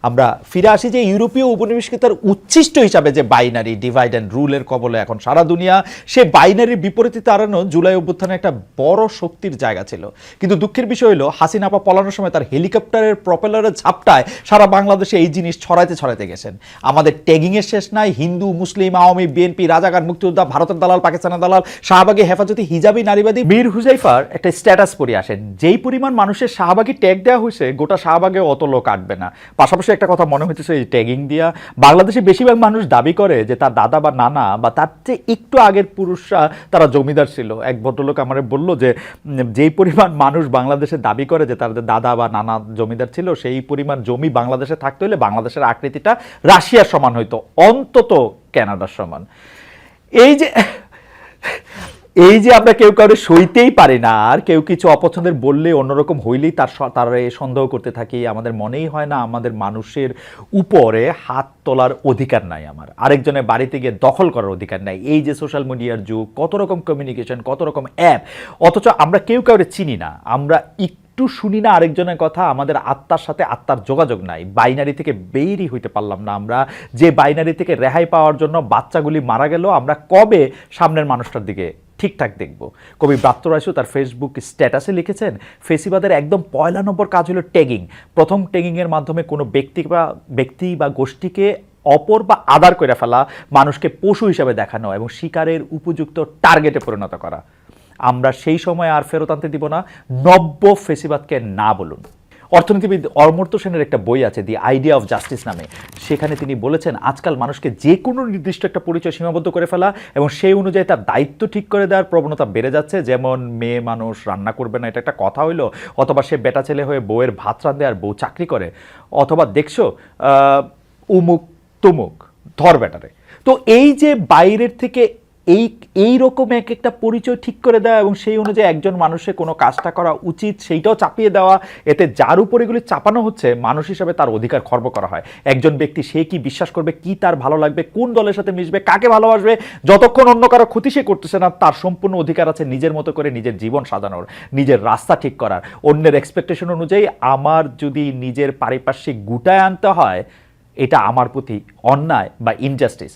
আমরা ফিরে আসি যে ইউরোপীয় উপনিবেশিকতার উচ্ছিষ্ট হিসাবে যে বাইনারি ডিভাইড অ্যান্ড রুলের কবলে এখন সারা দুনিয়া, সে বাইনারির বিপরীতে দাঁড়ানো জুলাই অভ্যুত্থানে একটা বড় শক্তির জায়গা ছিল। কিন্তু দুঃখের বিষয় হলো হাসিনা আপা পলানোর সময় তার হেলিকপ্টারের প্রপেলারের ঝাপটায় সারা বাংলাদেশে এই জিনিস ছড়াইতে গেছেন। আমাদের ট্যাগিংয়ের শেষ নাই, হিন্দু মুসলিম আওয়ামী বিএনপি রাজাকার মুক্তিযোদ্ধা ভারতের দালাল পাকিস্তানের দালাল শাহবাগী হেফাজতি হিজাবি নারীবাদী মীর হুজাইফার একটা স্ট্যাটাস পড়ে আসেন, যেই পরিমাণ মানুষের শাহবাগী ট্যাগ দেওয়া হয়েছে গোটা শাহবাগে অত লোক আটবে না। পাশাপাশি একটা কথা মনে হইতেছে এই ট্যাগিং দিয়া বাংলাদেশে বেশিরভাগ মানুষ দাবি করে যে তার দাদা বা নানা বা তার চেয়ে একটু আগের পুরুষরা তারা জমিদার ছিল। এক ভদ্রলোক আমার বলল যে যেই পরিমাণ মানুষ বাংলাদেশে দাবি করে যে তাদের দাদা বা নানা জমিদার ছিল, সেই পরিমাণ জমি বাংলাদেশে থাকতে হলে বাংলাদেশের আকৃতিটা রাশিয়ার সমান হইতো, অন্তত কানাডার সমান। এই যে আমরা কেউ কাউরে সইতেই পারি না, আর কেউ কিছু অপছন্দের বললে অন্যরকম হইলেই তারা সন্দেহ করতে থাকি। আমাদের মনেই হয় না আমাদের মানুষের উপরে হাত তোলার অধিকার নাই, আমার আরেকজনের বাড়িতে গিয়ে দখল করার অধিকার নাই। এই যে সোশ্যাল মিডিয়ার যুগ, কত রকম কমিউনিকেশন, কত রকম অ্যাপ, অথচ আমরা কেউ কাউরে চিনি না, আমরা একটু শুনি না আরেকজনের কথা, আমাদের আত্মার সাথে আত্মার যোগাযোগ নাই। বাইনারি থেকে বেরই হইতে পারলাম না আমরা, যে বাইনারি থেকে রেহাই পাওয়ার জন্য বাচ্চাগুলি মারা গেল, আমরা কবে সামনের মানুষটার দিকে ঠিকঠাক দেখব? কবি ব্রাত্য রায়সু তার ফেসবুক স্ট্যাটাসে লিখেছেন, ফেসিবাদের একদম পয়লা নম্বর কাজ হলো ট্যাগিং। প্রথম ট্যাগিংয়ের মাধ্যমে কোনো ব্যক্তি বা গোষ্ঠীকে অপর বা আদার করে ফেলা, মানুষকে পশু হিসাবে দেখানো এবং শিকারের উপযুক্ত টার্গেটে পরিণত করা। আমরা সেই সময় আর ফেরত আনতে দিব না, নব্য ফেসিবাদকে না বলুন। অর্থনীতিবিদ অমর্ত্য সেনের একটা বই আছে দি আইডিয়া অফ জাস্টিস নামে, সেখানে তিনি বলেছেন আজকাল মানুষকে যে কোনো নির্দিষ্ট একটা পরিচয় সীমাবদ্ধ করে ফেলা এবং সেই অনুযায়ী তার দায়িত্ব ঠিক করে দেওয়ার প্রবণতা বেড়ে যাচ্ছে। যেমন মেয়ে মানুষ রান্না করবে না, এটা একটা কথা হইলো, অথবা সে বেটা ছেলে হয়ে বউয়ের ভাত রাঁধে আর বউ চাকরি করে, অথবা দেখছো উমুক তুমুক ধর বেটারে। তো এই যে বাইরের থেকে এই রকম এক একটা পরিচয় ঠিক করে দেওয়া এবং সেই অনুযায়ী একজন মানুষের কোনো কাজটা করা উচিত সেইটাও চাপিয়ে দেওয়া, এতে যার উপর এগুলি চাপানো হচ্ছে মানুষ হিসাবে তার অধিকার খর্ব করা হয়। একজন ব্যক্তি সে কি বিশ্বাস করবে, কি তার ভালো লাগবে, কোন দলের সাথে মিশবে, কাকে ভালোবাসবে, যতক্ষণ অন্য কারো ক্ষতি সে করতেছে না, তার সম্পূর্ণ অধিকার আছে নিজের মতো করে নিজের জীবন সাজানোর, নিজের রাস্তা ঠিক করার। অন্যের এক্সপেকটেশন অনুযায়ী আমার যদি নিজের পারিপার্শ্বিক গুটায় আনতে হয়, এটা আমার প্রতি অন্যায় বা ইনজাস্টিস।